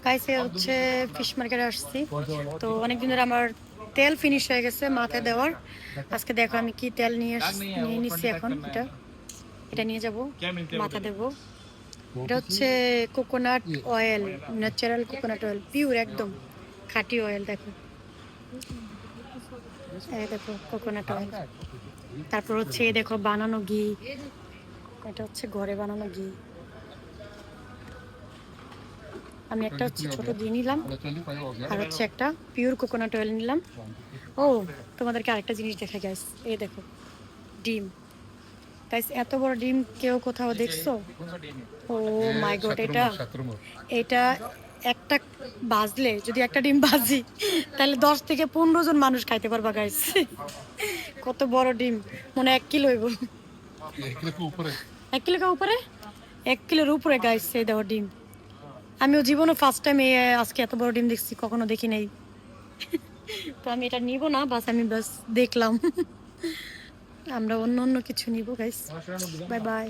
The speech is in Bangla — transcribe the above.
গাইছে হচ্ছে ফিশ মার্কেটে আসছি। তো অনেকদিন ধরে আমার তেল ফিনিশ হয়ে গেছে মাথায় দেওয়ার। আজকে দেখো আমি কি তেল নিয়ে নিচ্ছি। এখন এটা এটা নিয়ে যাব, মাথা দেবো। এটা হচ্ছে coconut oil, natural coconut oil, pure একদম খাঁটি অয়েল। দেখো এই দেখো কোকোনাট অয়েল। তারপর হচ্ছে এই দেখো বানানো ঘি, এটা হচ্ছে ঘরে বানানো ঘি। আমি একটা হচ্ছে ছোট ঘি নিলাম আর হচ্ছে একটা পিওর কোকোনাট অয়েল নিলাম। ও তোমাদেরকে আরেকটা জিনিস দেখা গাইস, এই দেখো ডিম। গাইস এত বড় ডিম কেউ কোথাও দেখছো? ও মাই গড, এটা এটা একটা ভাজলে, যদি একটা ডিম ভাজি তাহলে 10 থেকে 15 জন মানুষ খাইতে পারবা গাইস। কত বড় ডিম, মনে 1 কিলো হইব। 1 কিলো উপরে, 1 কিলোর উপরে গাইস। এই দেখো ডিম, আমিও জীবনে ফার্স্ট টাইম আজকে এত বড় ডিম দেখছি, কখনো দেখি নাই। তো আমি এটা নিব না, বাস আমি বাস দেখলাম। আমরা অন্য অন্য কিছু নিব গাইস। Bye bye.